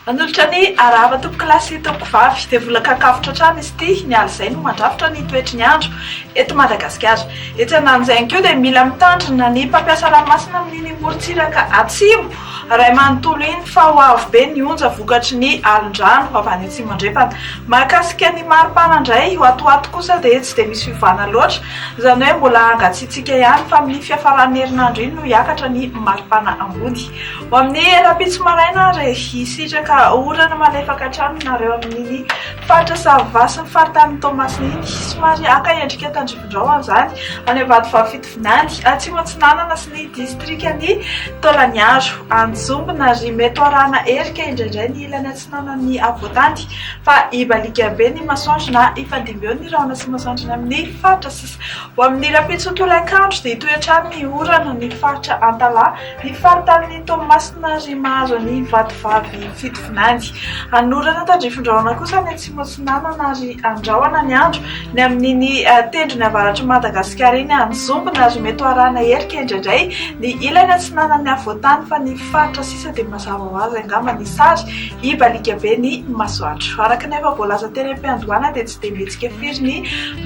Manolotra ny arava tompo kilasy tompo vavy dia vola kakavotra trano izy ity niala izay no mandrafitra ny toetry ny andro eto Madagasikara. Etsy anan'izay koa dia mila mitandrina ny mpampiasa ranomasina amin'ny morontsiraka atsimo ray manontolo iny fa ho avo be ny onja vokatry ny alin-drano avy any atsimo andrefana. Mahakasika ny maripana indray ho atoato kosa dia tsy dia misy fivana loatra, izany hoe mbola angatsiatsika ihany fa amin'ny fiafaran'ny herinandro iny no hiakatra ny maripana ambony. Ho amin'ny rapitso maraina isitraka orana malefaka trano nareo amin'ny faritra Savà sy ny faritany Toamasina iny somary aka endrika tandrivindraona izany any Avadivavy Fitovinany atsimo Atsinanana sy ny distrikany Taolagnaro Anjombona ary mety arahana erika indraindray ny ilany Atsinanany Avoatandy fa ibalika be ny masoandro na ifandimby eo ny rahona sy masoandro amin'ny faritra sisa. Ho amin'ny rapitso tolakandro dia toetrany ny orana ny faritra Antala ny faritany Toamasina ary mahazo ny Vadivavy Fitovinany. Anorana tandrifindraona kosa ny atsimo Atsinanana ary andrahoana ny andro ny amin'ny tendrony avaratry Madagasikara iny Anjombona ary mety arahana erika indraindray ny ilany Atsinanany Avoatany fa ny faritra sisa dia mazava ho azy angamba ny sary ibalika be ny masoandro. Araka ny efa voalaza teny am-piandohana dia tsy dia mihetsika firy ny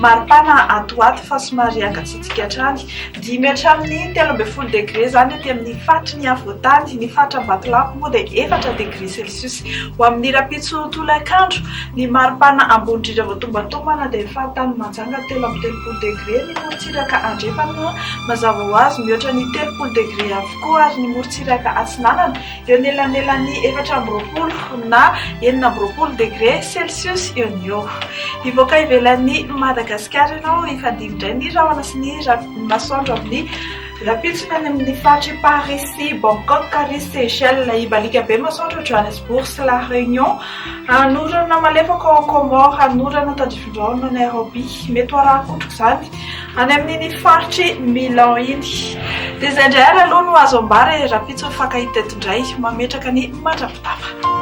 maripana atoato fa somary angatsiatsika hatrany 5 hatramin'ny 13 degré izany ety amin'ny faritry ny Avoatany, ny faritra Ambatolampy moa dia 4 degré celsius. Ho amin'ny rapitso tolakandro ny maripana ambony indrindra voatombantombana dia faritany Manjanga 13 degré, ny morontsiraka andrefana mazava ho azy mihoatra ny 30 degré avokoa ary ny morontsiraka Atsinanana eo anelanelany 4 na 9 degré celsius eo ny eo. Hivoaka ivelan'ny Madagasikara ianao ifandimindray ny rahona sy ny masoandro amin'ny rapitsony any amin'ny faritra Paris sy Bangkok ary Seychelles ibalika be masoandro Johannesburg sy La Réunion. Anorana malefaka ao Comore, anorana tandrifindraona Nairobi mety arakotroko izany any amin'ny faritry Milan iny. Dia izay indray ary aloha no azo ambara rapitso fakahita eto indray mametraka ny mandrapitava.